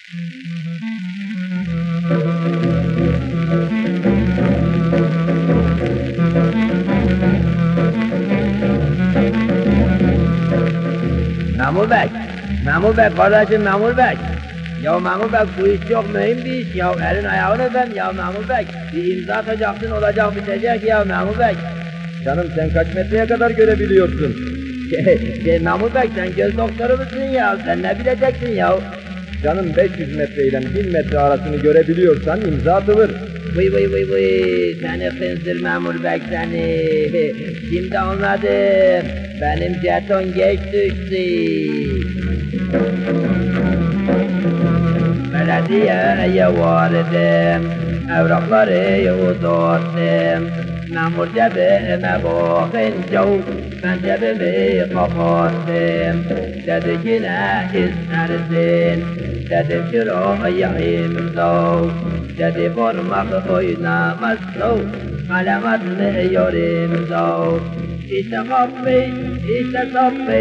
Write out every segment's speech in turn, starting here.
Memur Bey, Memur Bey, kardeşim Memur Bey. Ya Memur Bey, bu iş çok mühim bir iş ya, elin ayağını öpem ya Memur Bey. Bir imza atacaksın, olacak bitecek ya Memur Bey. Canım sen kaç metreye kadar görebiliyorsun? Memur Bey, sen göz doktoru musun ya, sen ne bileceksin ya? Canım 500 metre ile 1000 metre arasını görebiliyorsan imza atıver. Vıy vıy vıy vıy, seni hınzır Memur Bey seni. Şimdi anladım, benim jeton geç düştü. Belediyeye vardım, evrakları uzattım. Memur cebime bakınca ben cebimi kapattım. Dedi ki ne istersin? Dedim şuraya imza. Dedi parmak oynamaz o, kalem atmıyor imza. İşte kapı, işte sapı,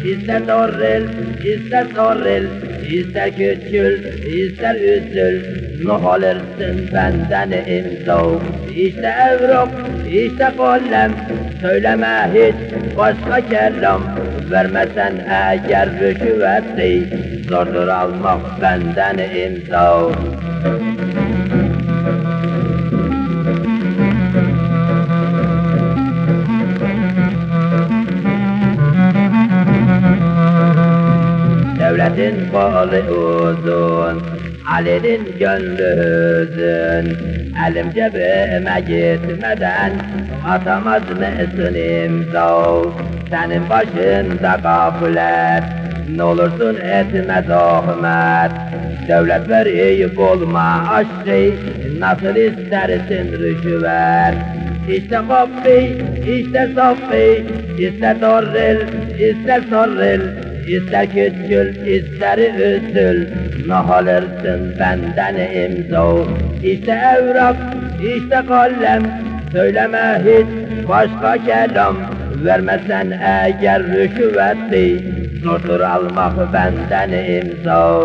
işte torril, işte torril, ister küçül, ister üzül, ne alırsın benden imza. İşte evrak, işte kalem, söyleme hiç başka kelam. Vermesen eğer rüşveti, zordur almak benden imza. Devletin kolu uzun, Ali'nin gönlü hüzün. Elim cebime gitmeden atamaz mısın imza? Senin başında gaflet, ne olursun etme zahmet. Devlet verip olma aşkı, nasıl istersin rüşvet? İşte kapı, işte sapı, işte torril, işte torril, İster küçül, ister üzül, ne alırsın benden imza. İşte evrak, işte kalem, söyleme hiç başka kelam. Vermezsen eğer rüşveti, zordur almak benden imza.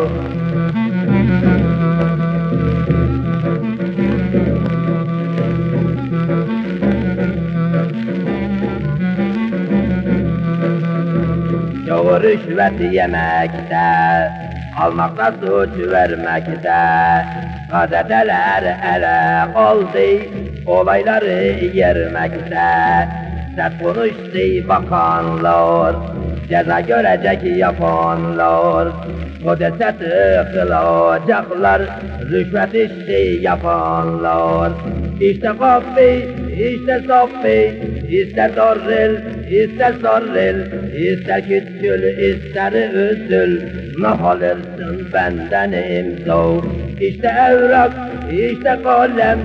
Çoğu rüşvet yemekte, almakta suç vermekte. Gazeteler ele aldı, olayları yermekte. Sert konuştu bakanlar, ceza görecek yapanlar. Kodese tıkılacaklar, rüşvet işi yapanlar. İşte kapı, işte sapı, ister torril, ister sorril, ister küçül, ister üzül, ne alırsın benden imza. İşte evrak, işte kalem,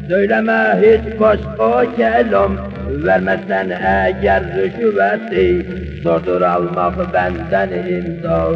söyleme hiç başka kelam. Vermezsen eğer rüşveti, zordur almak benden imza.